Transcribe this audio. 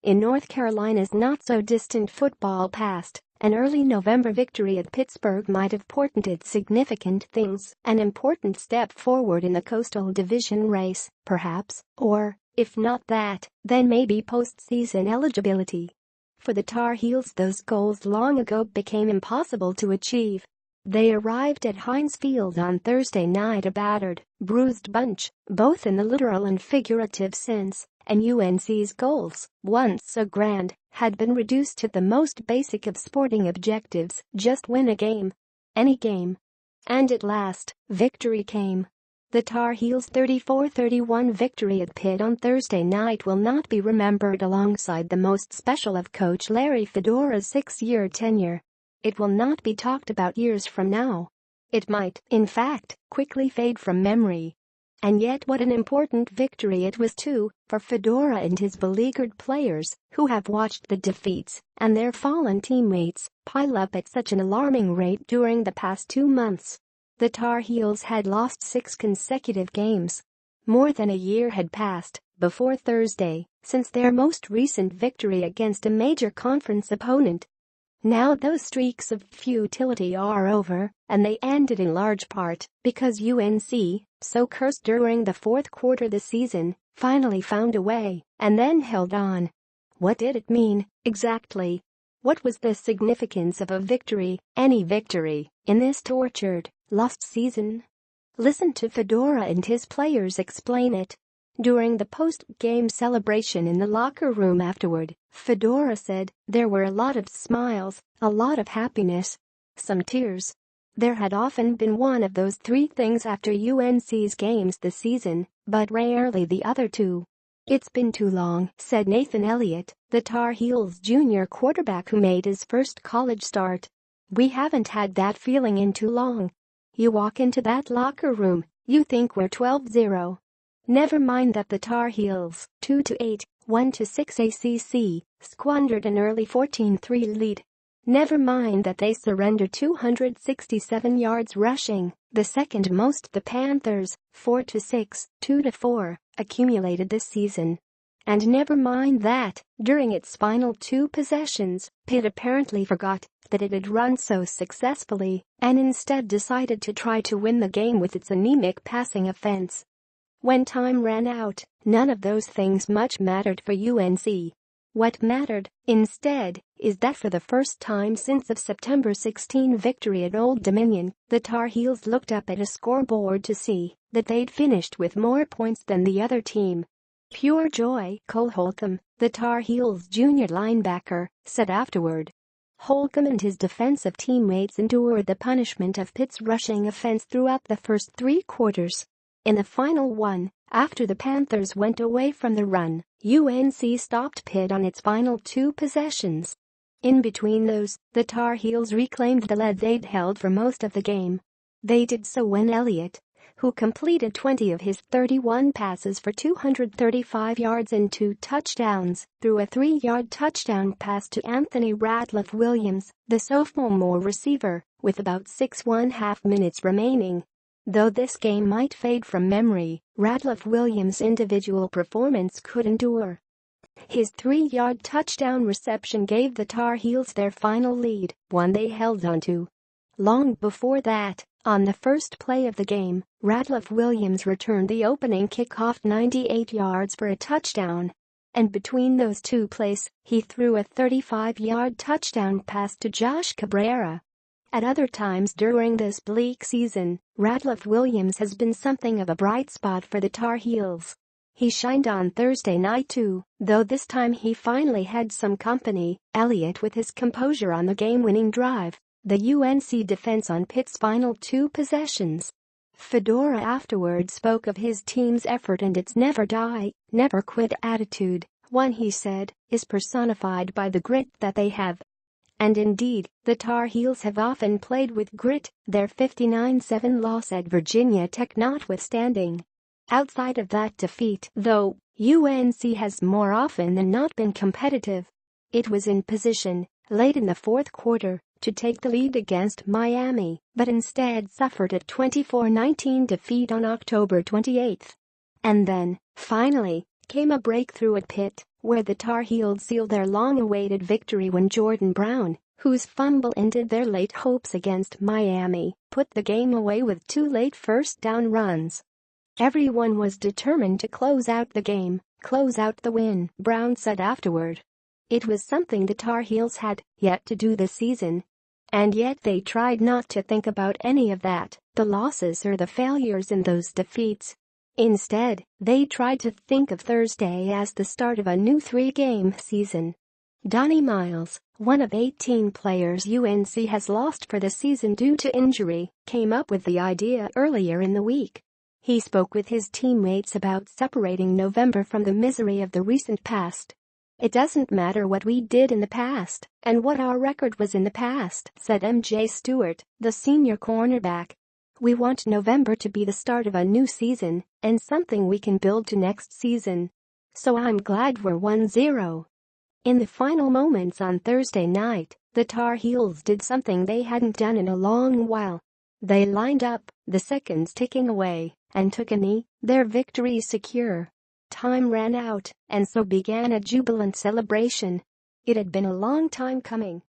In North Carolina's not-so-distant football past, an early November victory at Pittsburgh might have portended significant things, an important step forward in the Coastal Division race, perhaps, or, if not that, then maybe postseason eligibility. For the Tar Heels, those goals long ago became impossible to achieve. They arrived at Heinz Field on Thursday night a battered, bruised bunch, both in the literal and figurative sense, and UNC's goals, once so grand, had been reduced to the most basic of sporting objectives: just win a game. Any game. And at last, victory came. The Tar Heels' 34-31 victory at Pitt on Thursday night will not be remembered alongside the most special of Coach Larry Fedora's 6-year tenure. It will not be talked about years from now. It might, in fact, quickly fade from memory. And yet what an important victory it was too, for Fedora and his beleaguered players, who have watched the defeats and their fallen teammates pile up at such an alarming rate during the past 2 months. The Tar Heels had lost 6 consecutive games. More than a year had passed before Thursday since their most recent victory against a major conference opponent. Now those streaks of futility are over, and they ended in large part because UNC, so cursed during the fourth quarter this season, finally found a way and then held on. What did it mean, exactly? What was the significance of a victory, any victory, in this tortured, lost season? Listen to Fedora and his players explain it. During the post-game celebration in the locker room afterward, Fedora said there were a lot of smiles, a lot of happiness, some tears. There had often been one of those 3 things after UNC's games this season, but rarely the other 2. It's been too long, said Nathan Elliott, the Tar Heels' junior quarterback who made his first college start. We haven't had that feeling in too long. You walk into that locker room, you think we're 12-0. Never mind that the Tar Heels, 2-8, 1-6 ACC, squandered an early 14-3 lead. Never mind that they surrendered 267 yards rushing, the second most the Panthers, 4-6, 2-4, accumulated this season. And never mind that, during its final 2 possessions, Pitt apparently forgot that it had run so successfully and instead decided to try to win the game with its anemic passing offense. When time ran out, none of those things much mattered for UNC. What mattered, instead, is that for the first time since the September 16 victory at Old Dominion, the Tar Heels looked up at a scoreboard to see that they'd finished with more points than the other team. Pure joy, Cole Holcomb, the Tar Heels' junior linebacker, said afterward. Holcomb and his defensive teammates endured the punishment of Pitt's rushing offense throughout the first 3 quarters. In the final one, after the Panthers went away from the run, UNC stopped Pitt on its final 2 possessions. In between those, the Tar Heels reclaimed the lead they'd held for most of the game. They did so when Elliott, who completed 20 of his 31 passes for 235 yards and 2 touchdowns, threw a 3-yard touchdown pass to Anthony Ratliff Williams, the sophomore receiver, with about 6.5 minutes remaining. Though this game might fade from memory, Ratliff Williams' individual performance could endure. His 3-yard touchdown reception gave the Tar Heels their final lead, one they held onto. Long before that, on the first play of the game, Ratliff Williams returned the opening kickoff 98 yards for a touchdown. And between those 2 plays, he threw a 35-yard touchdown pass to Josh Cabrera. At other times during this bleak season, Ratliff Williams has been something of a bright spot for the Tar Heels. He shined on Thursday night too, though this time he finally had some company, Elliott with his composure on the game-winning drive, the UNC defense on Pitt's final 2 possessions. Fedora afterward spoke of his team's effort and its never die, never quit attitude, one he said, is personified by the grit that they have. And indeed, the Tar Heels have often played with grit, their 59-7 loss at Virginia Tech notwithstanding. Outside of that defeat, though, UNC has more often than not been competitive. It was in position, late in the fourth quarter, to take the lead against Miami, but instead suffered a 24-19 defeat on October 28. And then, finally, came a breakthrough at Pitt, where the Tar Heels sealed their long-awaited victory when Jordan Brown, whose fumble ended their late hopes against Miami, put the game away with 2 late first-down runs. "Everyone was determined to close out the game, close out the win," Brown said afterward. "It was something the Tar Heels had yet to do this season. And yet they tried not to think about any of that, the losses or the failures in those defeats. Instead, they tried to think of Thursday as the start of a new 3-game season." Donnie Miles, one of 18 players UNC has lost for the season due to injury, came up with the idea earlier in the week. He spoke with his teammates about separating November from the misery of the recent past. "It doesn't matter what we did in the past and what our record was in the past," said MJ Stewart, the senior cornerback. "We want November to be the start of a new season and something we can build to next season. So I'm glad we're 1-0. In the final moments on Thursday night, the Tar Heels did something they hadn't done in a long while. They lined up, the seconds ticking away, and took a knee, their victory secure. Time ran out, and so began a jubilant celebration. It had been a long time coming.